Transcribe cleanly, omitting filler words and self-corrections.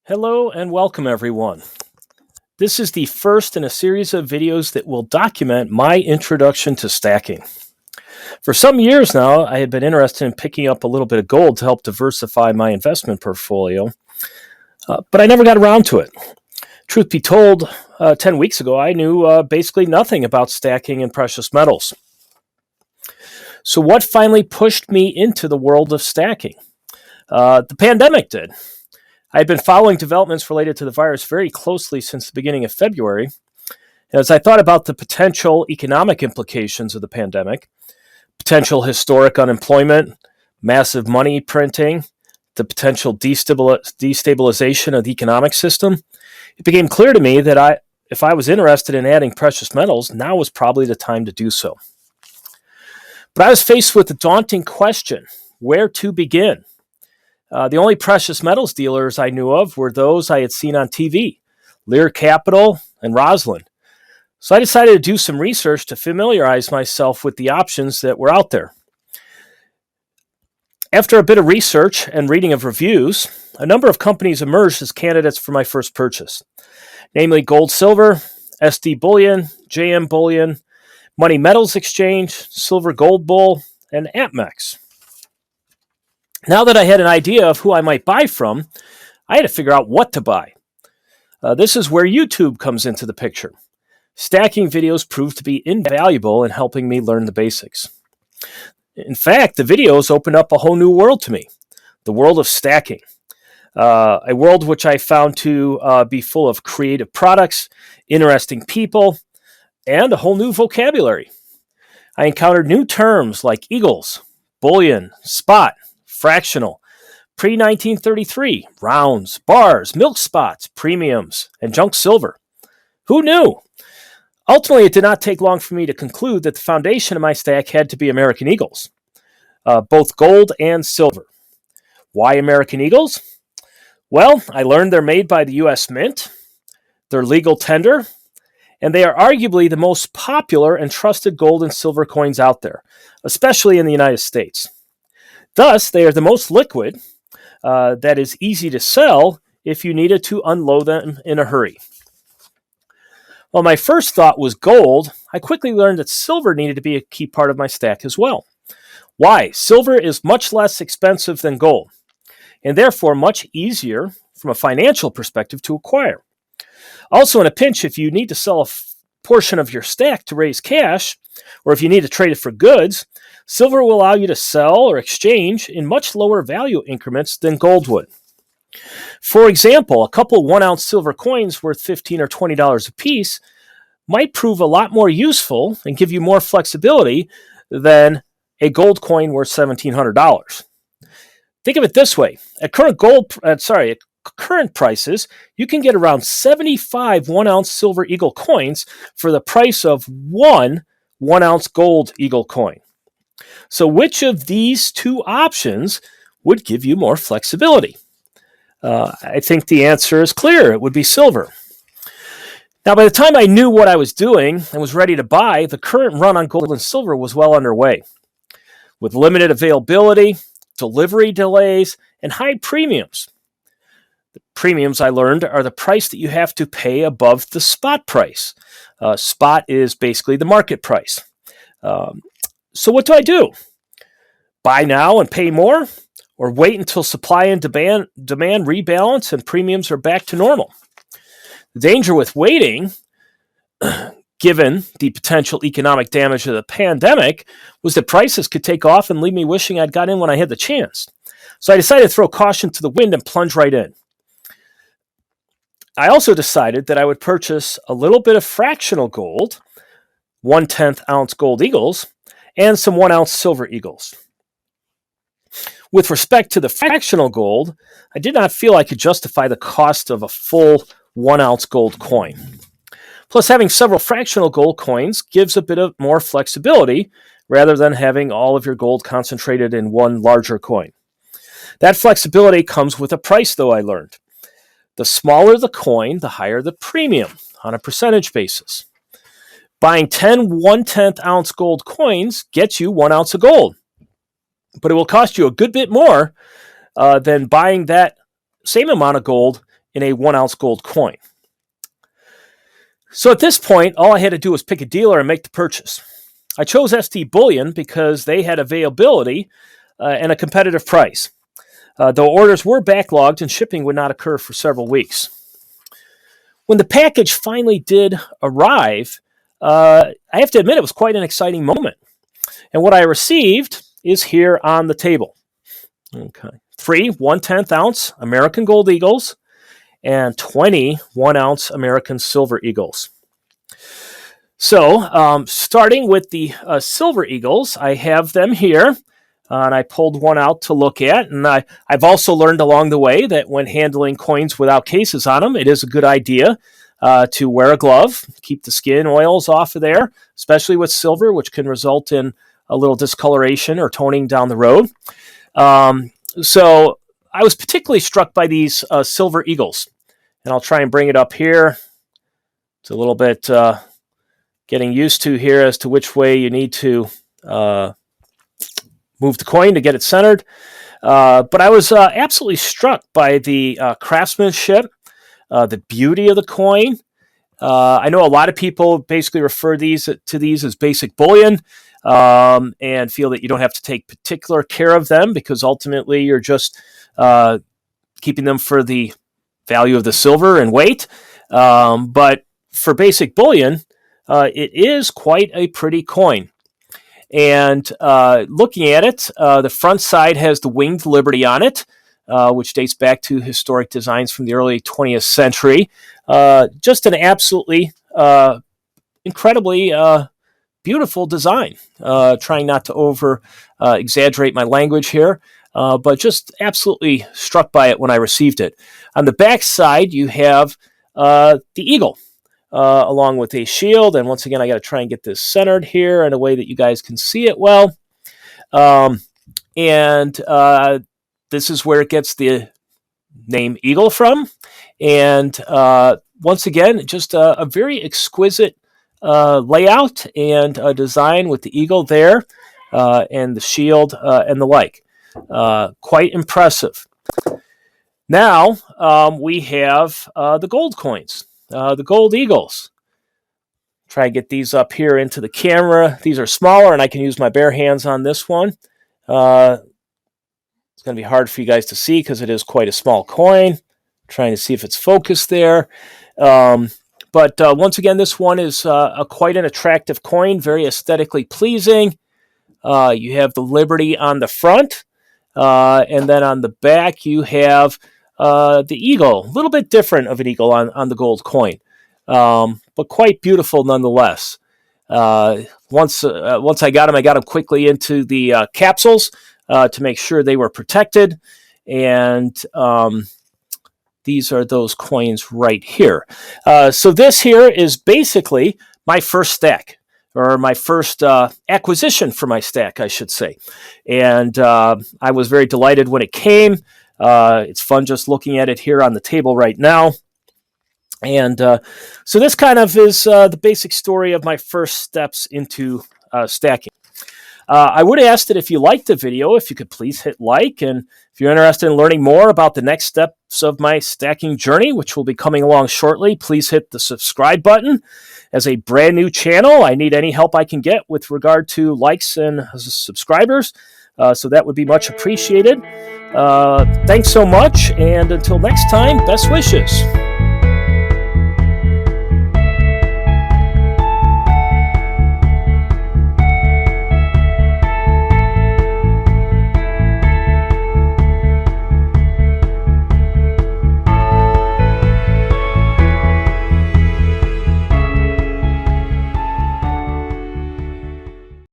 Hello and welcome everyone. This is the first in a series of videos that will document my introduction to stacking. For some years now, I had been interested in picking up a little bit of gold to help diversify my investment portfolio, but I never got around to it. Truth be told, 10 weeks ago, I knew basically nothing about stacking in precious metals. So what finally pushed me into the world of stacking? The pandemic did. I had been following developments related to the virus very closely since the beginning of February. As I thought about the potential economic implications of the pandemic, potential historic unemployment, massive money printing, the potential destabilization of the economic system, it became clear to me that if I was interested in adding precious metals, now was probably the time to do so. But I was faced with the daunting question, where to begin? The only precious metals dealers I knew of were those I had seen on TV, Lear Capital and Roslyn. So I decided to do some research to familiarize myself with the options that were out there. After a bit of research and reading of reviews, a number of companies emerged as candidates for my first purchase, namely Gold Silver, SD Bullion, JM Bullion, Money Metals Exchange, Silver Gold Bull, and APMEX. Now that I had an idea of who I might buy from, I had to figure out what to buy. This is where YouTube comes into the picture. Stacking videos proved to be invaluable in helping me learn the basics. In fact, the videos opened up a whole new world to me, the world of stacking. A world which I found to be full of creative products, interesting people, and a whole new vocabulary. I encountered new terms like eagles, bullion, spot, fractional, pre-1933, rounds, bars, milk spots, premiums, and junk silver. Who knew? Ultimately, it did not take long for me to conclude that the foundation of my stack had to be American Eagles, both gold and silver. Why American Eagles? Well, I learned they're made by the U.S. Mint, they're legal tender, and they are arguably the most popular and trusted gold and silver coins out there, especially in the United States. Thus, they are the most liquid, that is easy to sell if you needed to unload them in a hurry. While my first thought was gold, I quickly learned that silver needed to be a key part of my stack as well. Why? Silver is much less expensive than gold, and therefore much easier from a financial perspective to acquire. Also, in a pinch, if you need to sell a portion of your stack to raise cash, or if you need to trade it for goods, silver will allow you to sell or exchange in much lower value increments than gold would. For example, a couple 1-ounce silver coins worth $15 or $20 a piece might prove a lot more useful and give you more flexibility than a gold coin worth $1,700. Think of it this way. At current prices, you can get around 75 1-ounce silver eagle coins for the price of one 1-ounce gold eagle coin. So which of these two options would give you more flexibility? I think the answer is clear. It would be silver. Now, by the time I knew what I was doing and was ready to buy, the current run on gold and silver was well underway. With limited availability, delivery delays, and high premiums. The premiums, I learned, are the price that you have to pay above the spot price. Spot is basically the market price. So what do? Buy now and pay more? Or wait until supply and demand rebalance and premiums are back to normal? The danger with waiting, given the potential economic damage of the pandemic, was that prices could take off and leave me wishing I'd got in when I had the chance. So I decided to throw caution to the wind and plunge right in. I also decided that I would purchase a little bit of fractional gold, 1/10 ounce gold eagles, and some 1-ounce silver eagles. With respect to the fractional gold, I did not feel I could justify the cost of a full 1-ounce gold coin. Plus, having several fractional gold coins gives a bit of more flexibility rather than having all of your gold concentrated in one larger coin. That flexibility comes with a price, though, I learned. The smaller the coin, the higher the premium on a percentage basis. Buying 10 1/10 ounce gold coins gets you 1 ounce of gold, but it will cost you a good bit more than buying that same amount of gold in a 1 ounce gold coin. So at this point, all I had to do was pick a dealer and make the purchase. I chose SD Bullion because they had availability and a competitive price. Though orders were backlogged and shipping would not occur for several weeks. When the package finally did arrive, I have to admit it was quite an exciting moment. And what I received is here on the table. Okay. 3 1/10 ounce American Gold Eagles and 20 1 ounce American Silver Eagles. So, starting with the Silver Eagles, I have them here. And I pulled one out to look at. And I've also learned along the way that when handling coins without cases on them, it is a good idea to wear a glove, keep the skin oils off of there, especially with silver, which can result in a little discoloration or toning down the road. So I was particularly struck by these Silver Eagles. And I'll try and bring it up here. It's a little bit getting used to here as to which way you need to move the coin to get it centered. But I was absolutely struck by the craftsmanship, the beauty of the coin. I know a lot of people basically refer to these as basic bullion and feel that you don't have to take particular care of them because ultimately you're just keeping them for the value of the silver and weight. But for basic bullion, it is quite a pretty coin. And looking at it, the front side has the winged Liberty on it, which dates back to historic designs from the early 20th century. Just an absolutely incredibly beautiful design. Trying not to over exaggerate my language here, but just absolutely struck by it when I received it. On the back side, you have the eagle. Along with a shield. And once again, I got to try and get this centered here in a way that you guys can see it well. This is where it gets the name Eagle from. And once again, just a very exquisite layout and design with the eagle there and the shield and the like. Quite impressive. Now we have the gold coins. The Gold Eagles. Try and get these up here into the camera. These are smaller, and I can use my bare hands on this one. It's going to be hard for you guys to see because it is quite a small coin. Trying to see if it's focused there. But once again, this one is quite an attractive coin, very aesthetically pleasing. You have the Liberty on the front, and then on the back you have the eagle, a little bit different of an eagle on the gold coin, but quite beautiful nonetheless. Once I got them quickly into the capsules to make sure they were protected, and these are those coins right here. So this here is basically my first stack, or my first acquisition for my stack, I should say. And I was very delighted when it came. It's fun just looking at it here on the table right now. And so this kind of is the basic story of my first steps into stacking. I would ask that if you liked the video, if you could please hit like, and if you're interested in learning more about the next steps of my stacking journey, which will be coming along shortly, please hit the subscribe button. As a brand new channel, I need any help I can get with regard to likes and subscribers, so that would be much appreciated. Thanks so much, and until next time, best wishes.